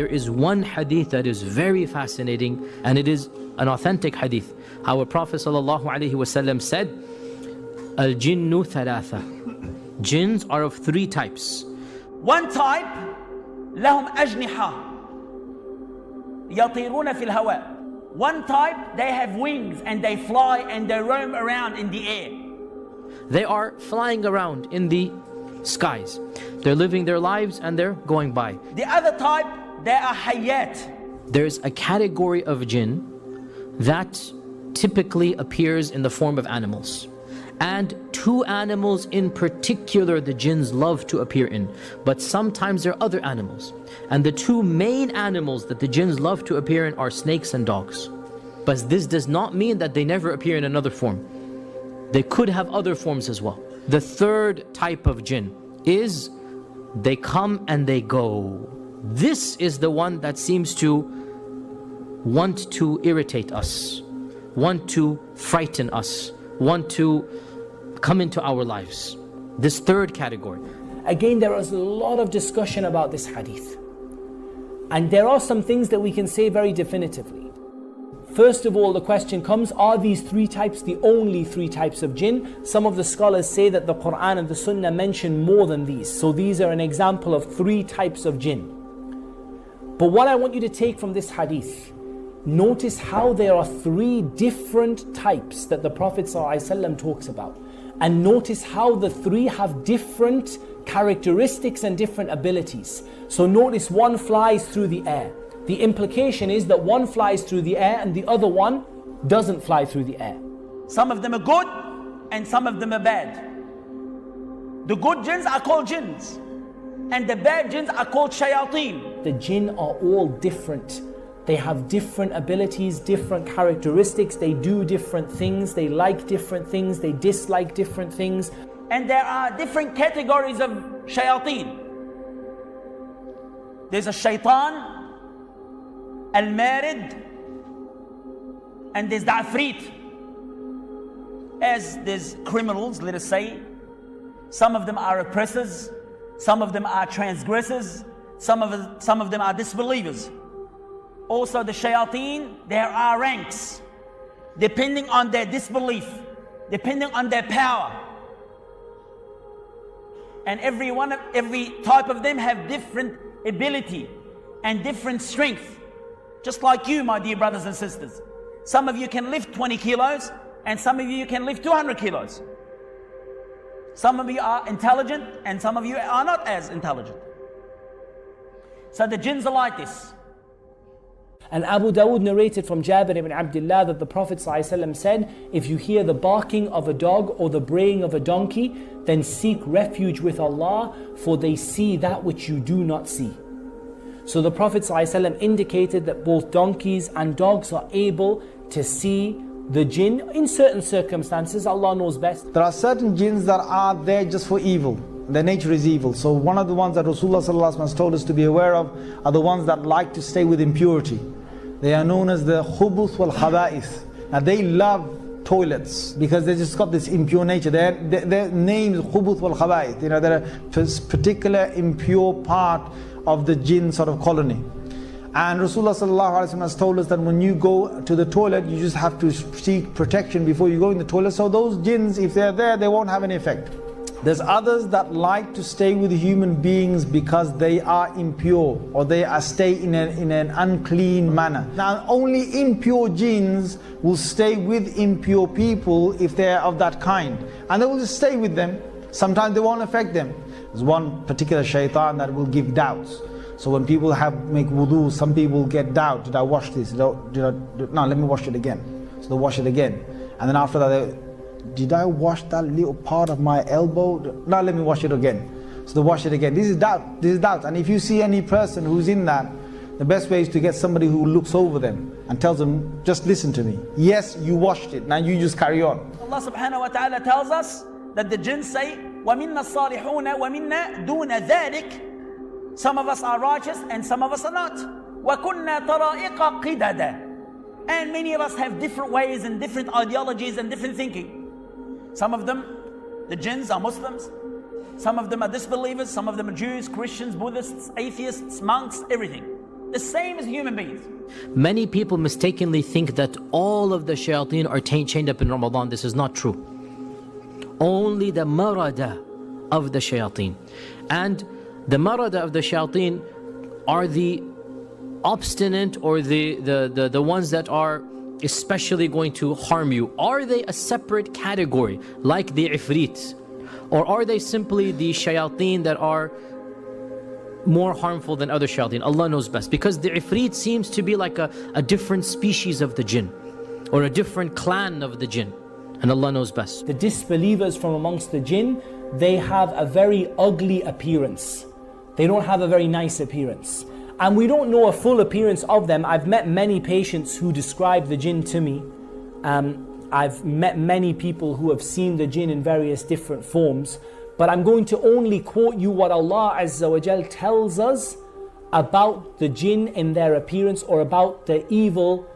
there is one hadith that is very fascinating, and it is an authentic hadith. How a Prophet ﷺ said, Al-jinnu thalatha. Jinns are of three types. One type, lahum ajniha, yatiruna fil hawa. One type, they have wings and they fly and they roam around in the air. They are flying around in the skies. They're living their lives and they're going by. The other type, they are hayat. There's a category of jinn that typically appears in the form of animals. And two animals in particular the jinns love to appear in. But sometimes there are other animals. And the two main animals that the jinns love to appear in are snakes and dogs. But this does not mean that they never appear in another form. They could have other forms as well. The third type of jinn is they come and they go. This is the one that seems to want to irritate us, want to frighten us, want to come into our lives. This third category. Again, there is a lot of discussion about this hadith. And there are some things that we can say very definitively. First of all, the question comes, are these three types the only three types of jinn? Some of the scholars say that the Quran and the Sunnah mention more than these. So these are an example of three types of jinn. But what I want you to take from this hadith, notice how there are three different types that the Prophet ﷺ talks about. And notice how the three have different characteristics and different abilities. So notice one flies through the air. The implication is that one flies through the air and the other one doesn't fly through the air. Some of them are good and some of them are bad. The good jinns are called jinns and the bad jinns are called shayateen. The jinn are all different. They have different abilities, different characteristics, they do different things, they like different things, they dislike different things. And there are different categories of shayateen. There's a shaitan, al-marid, and there's the afrit. As there's criminals, let us say, some of them are oppressors, some of them are transgressors, some of them are disbelievers. Also the shayateen, there are ranks, depending on their disbelief, depending on their power. And every type of them have different ability and different strength. Just like you, my dear brothers and sisters. Some of you can lift 20 kilos and some of you can lift 200 kilos. Some of you are intelligent and some of you are not as intelligent. So the jinns are like this. And Abu Dawood narrated from Jabir ibn Abdullah that the Prophet ﷺ said, if you hear the barking of a dog or the braying of a donkey, then seek refuge with Allah, for they see that which you do not see. So the Prophet ﷺ indicated that both donkeys and dogs are able to see the jinn in certain circumstances. Allah knows best. There are certain jinns that are there just for evil. Their nature is evil. So one of the ones that Rasulullah ﷺ has told us to be aware of are the ones that like to stay with impurity. They are known as the khubuth wal khaba'ith. Now they love toilets because they just got this impure nature. Their name is khubuth wal khaba'ith. You know, they're a particular impure part of the jinn sort of colony. And Rasulullah ﷺ has told us that when you go to the toilet, you just have to seek protection before you go in the toilet. So those jinns, if they're there, they won't have any effect. There's others that like to stay with human beings because they are impure or they are stay in an unclean manner. Now only impure jinns will stay with impure people if they are of that kind. And they will just stay with them. Sometimes they won't affect them. There's one particular shaitan that will give doubts. So when people make wudu, some people get doubt. Did I wash this? No, let me wash it again. So they wash it again. And then after that, did I wash that little part of my elbow? No, let me wash it again. So they wash it again. This is doubt. This is doubt. And if you see any person who's in that, the best way is to get somebody who looks over them and tells them, just listen to me. Yes, you washed it. Now you just carry on. Allah subhanahu wa ta'ala tells us that the jinn say, وَمِنَّا الصَّالِحُونَ وَمِنَّا دُونَ ذَلِكَ. Some of us are righteous and some of us are not. وَكُنَّا طَرَائِقَ قِدَدًا. And many of us have different ways and different ideologies and different thinking. Some of them, the jinns, are Muslims. Some of them are disbelievers. Some of them are Jews, Christians, Buddhists, atheists, monks, everything. The same as human beings. Many people mistakenly think that all of the shayateen are chained up in Ramadan. This is not true. Only the marada of the shayateen. And the marada of the shayateen are the obstinate or the ones that are especially going to harm you. Are they a separate category like the ifrit? Or are they simply the shayateen that are more harmful than other shayateen? Allah knows best. Because the ifrit seems to be like a different species of the jinn, or a different clan of the jinn. And Allah knows best. The disbelievers from amongst the jinn, they have a very ugly appearance. They don't have a very nice appearance. And we don't know a full appearance of them. I've met many patients who describe the jinn to me. I've met many people who have seen the jinn in various different forms. But I'm going to only quote you what Allah SWT tells us about the jinn in their appearance, or about the evil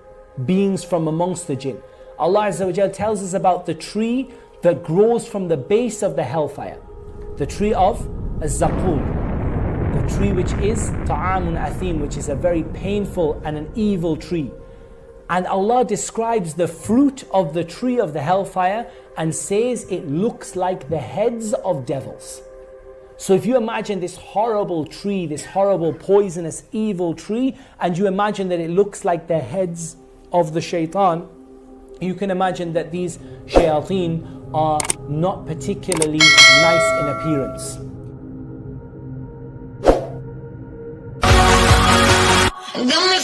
beings from amongst the jinn. Allah SWT tells us about the tree that grows from the base of the hellfire. The tree of Az-Zaqum. The tree which is ta'amun athim, which is a very painful and an evil tree. And Allah describes the fruit of the tree of the hellfire and says it looks like the heads of devils. So if you imagine this horrible tree, this horrible poisonous evil tree, and you imagine that it looks like the heads of the shaitan, you can imagine that these shayateen are not particularly nice in appearance. Got me